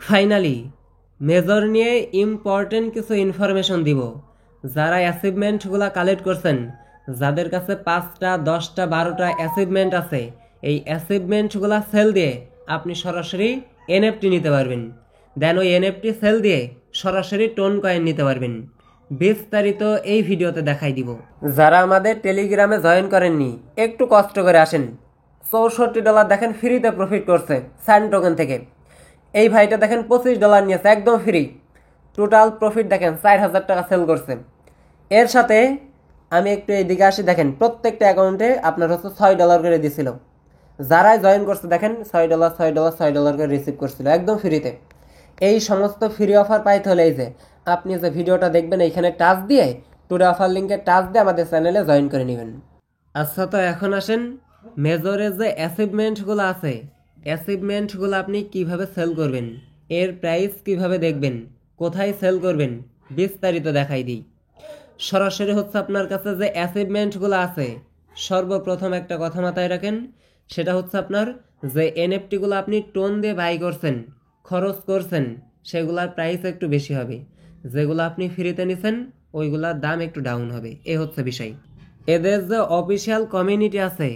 Finally major নিয়ে important কিছু information দিব। যারা অ্যাচিভমেন্টগুলো কালেক্ট করছেন, যাদের কাছে 5টা 10টা 12টা অ্যাচিভমেন্ট আছে, এই অ্যাচিভমেন্টগুলো সেল দিয়ে আপনি সরাসরি এনএফটি নিতে পারবেন। দেন ওই এনএফটি সেল দিয়ে সরাসরি টোন কয়েন নিতে পারবেন। বিস্তারিত এই ভিডিওতে দেখাই দিব। যারা আমাদের টেলিগ্রামে জয়েন করেননি, একটু কষ্ট করে আসেন। $64 দেখেন ফ্রিতে প্রফিট করছে স্যান্ড টোকেন থেকে। এই ভাইটা দেখেন $25 নিয়েছে একদম ফ্রি। টোটাল প্রফিট দেখেন 4000 টাকা সেল করছে। এর সাথে আমি একটু এইদিকে আসি, দেখেন প্রত্যেকটা অ্যাকাউন্টে আপনার হচ্ছে $6 করে দিছিল। যারাই জয়েন করছে দেখেন $6 $6 $6 করে রিসিভ করছিল একদম ফ্রিতে। এই সমস্ত ফ্রি অফার পাইতে হলে এই যে আপনি যে ভিডিওটা দেখবেন এইখানে টাচ দিয়ে টুডে অফার লিঙ্কে টাচ দিয়ে আমাদের চ্যানেলে জয়েন করে নেবেন। আচ্ছা, তো এখন আসেন মেজরের যে অ্যাচিভমেন্টগুলো আছে, অ্যাচিভমেন্টগুলো আপনি কিভাবে সেল করবেন, এর প্রাইস কিভাবে দেখবেন, কোথায় সেল করবেন, বিস্তারিত দেখাই দিই। সরাসরি হচ্ছে আপনার কাছে যে অ্যাচিভমেন্টগুলো আছে, সর্বপ্রথম একটা কথা মাথায় রাখেন, সেটা হচ্ছে আপনার যে এনএফটিগুলো আপনি টোন দিয়ে বাই করছেন, খরচ করছেন, সেগুলোর প্রাইস একটু বেশি হবে। যেগুলো আপনি ফ্রিতে নিছেন ওইগুলোর দাম একটু ডাউন হবে, এ হচ্ছে বিষয়। এদের যে অফিসিয়াল কমিউনিটি আছে,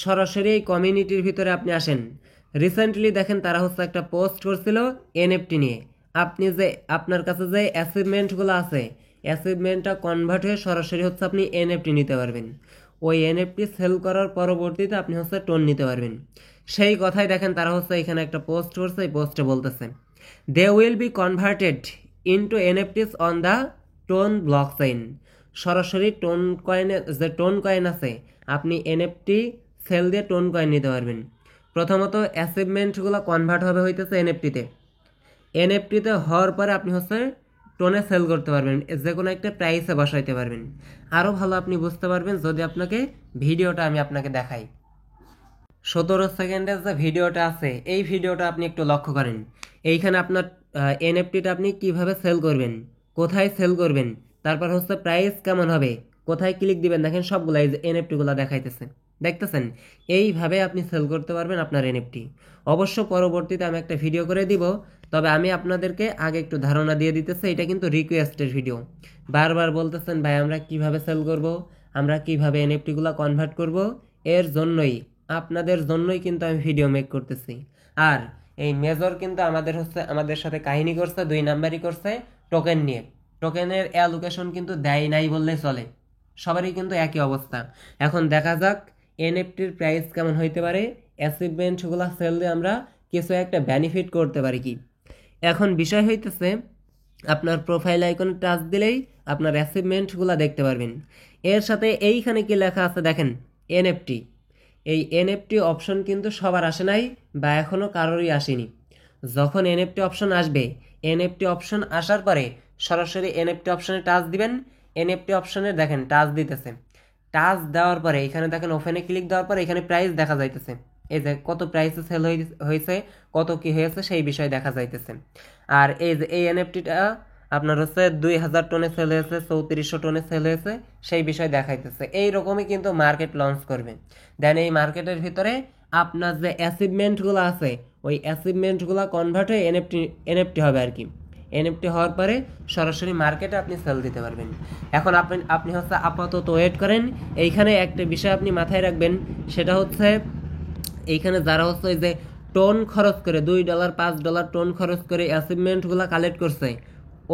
সরাসরি এই কমিউনিটির ভিতরে আপনি আসেন। রিসেন্টলি দেখেন তারা হচ্ছে একটা পোস্ট করছিল এনএফটি নিয়ে। আপনি যে আপনার কাছে যে অ্যাচিভমেন্টগুলো আছে, অ্যাচিভমেন্টটা কনভার্ট হয়ে সরাসরি হচ্ছে আপনি এনএফটি নিতে পারবেন। ওই এনএফটি সেল করার পরবর্তীতে আপনি হচ্ছে টোন নিতে পারবেন। সেই কথাই দেখেন তারা হচ্ছে এখানে একটা পোস্ট করছে, এই পোস্টে বলতেছে they will be converted into NFTs on the TON blockchain. সরাসরি টোন কয়েনে যে টোন কয়েন আছে, আপনি এনএফটি সেল দিয়ে টোন কয়েন নিতে পারবেন। প্রথমত অ্যাচিভমেন্টগুলো কনভার্ট হবে হইতেছে এনএফটিতে। এনএফটিতে হওয়ার পরে আপনি হচ্ছে টোনে সেল করতে পারবেন, যে কোনো একটা প্রাইসে বসাইতে পারবেন। আরও ভালো আপনি বুঝতে পারবেন যদি আপনাকে ভিডিওটা আমি আপনাকে দেখাই। 17 সেকেন্ডের যে ভিডিওটা আছে, এই ভিডিওটা আপনি একটু লক্ষ্য করেন। এইখানে আপনার এনএফটিটা আপনি কিভাবে সেল করবেন, কোথায় সেল করবেন, তারপর হচ্ছে প্রাইস কেমন হবে, কোথায় ক্লিক দিবেন, দেখেন সবগুলো এই যে এনএফটিগুলো দেখাইতেছে, দেখতেছেন? এইভাবে আপনি সেল করতে পারবেন আপনার এনএফটি। অবশ্য পরবর্তীতে আমি একটা ভিডিও করে দিব, তবে আমি আপনাদেরকে আগে একটু ধারণা দিয়ে দিতেছি। এটা কিন্তু রিকোয়েস্টের ভিডিও। বারবার বলতেছেন ভাই আমরা কিভাবে সেল করব, আমরা কিভাবে এনএফটিগুলো কনভার্ট করব, এর জন্যই আপনাদের জন্যই কিন্তু আমি ভিডিও মেক করতেছি। আর এই মেজর কিন্তু আমাদের সাথে কাহিনী করছে, 2 নাম্বারই করছে টোকেন নিয়ে। টোকেনের অ্যালোকেশন কিন্তু দেয় নাই বললে চলে, সবারই কিন্তু একই অবস্থা। এখন দেখা যাক এনএফটির প্রাইস কেমন হইতে পারে, অ্যাচিভমেন্টগুলো সেল দিয়ে আমরা কিছু একটা বেনিফিট করতে পারি কি। এখন বিষয় হইতেছে আপনার প্রোফাইল আইকনে টাচ দিলেই আপনার অ্যাচিভমেন্টগুলো দেখতে পারবেন। এর সাথে এইখানে কি লেখা আছে দেখেন, এনএফটি। এই এনএফটি অপশন কিন্তু সবার আসে নাই বা এখনও কারোরই আসেনি। যখন এনএফটি অপশন আসবে, এনএফটি অপশন আসার পরে সরাসরি এনএফটি অপশনে টাচ দিবেন। এনএফটি অপশনে দেখেন টাচ দিতেছে, টাচ দেওয়ার পরে এখানে দেখেন ওপেনে ক্লিক দেওয়ার পরে এখানে প্রাইস দেখা যাইতেছে। এই যে কত প্রাইসে সেল হয়েছে, কত কি হয়েছে সেই বিষয় দেখা যাইতেছে। আর এই যে এই এনএফটিটা আপনার হচ্ছে 2000 টনে সেল হয়েছে, 3400 টনে সেল হয়েছে, সেই বিষয় দেখাইতেছে। এইরকমই কিন্তু মার্কেট লঞ্চ করবে। দেন এই মার্কেটের ভিতরে আপনার যে অ্যাচিভমেন্টগুলো আছে, ওই অ্যাচিভমেন্টগুলো কনভার্ট হয়ে এনএফটি হবে আর কি। এনএফটি হওয়ার পরে সরাসরি মার্কেটে আপনি সেল দিতে পারবেন। এখন আপনি হচ্ছে আপাতত ওয়েট করেন। এইখানে একটা বিষয় আপনি মাথায় রাখবেন, সেটা হচ্ছে এইখানে যারা হচ্ছে ওই যে টোন খরচ করে $2 $5 টোন খরচ করে অ্যাচিভমেন্টগুলো কালেক্ট করছে,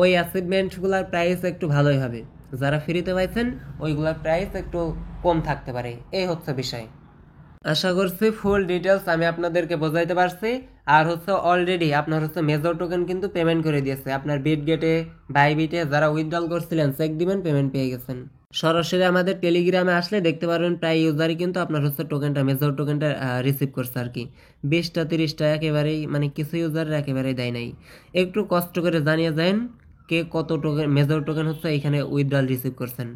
ওই অ্যাচিভমেন্টগুলোর প্রাইস একটু ভালোই হবে। যারা ফ্রিতে পাইছেন ওইগুলোর প্রাইস একটু কম থাকতে পারে, এই হচ্ছে বিষয়। আশা করছি ফুল ডিটেলস আমি আপনাদেরকে বোঝাইতে পারছি। আর হচ্ছে অলরেডি আপনার হচ্ছে মেজর টোকেন কিন্তু পেমেন্ট করে দিয়েছে। আপনার বিটগেটে, বাইবিটে যারা উইথড্রল করছিলেন চেক দিবেন, পেমেন্ট পেয়ে গেছেন। সরাসরি আমাদের টেলিগ্রামে আসলে দেখতে পারবেন প্রায় ইউজারই কিন্তু আপনার হচ্ছে টোকেনটা, মেজর টোকেনটা রিসিভ করছে আর কি। 20টা 30টা একেবারেই, মানে কিছু ইউজারের একেবারেই দেয় নাই। একটু কষ্ট করে জানিয়ে যান কে কত টোকেন, মেজর টোকেন হচ্ছে এখানে উইথড্রল রিসিভ করছেন।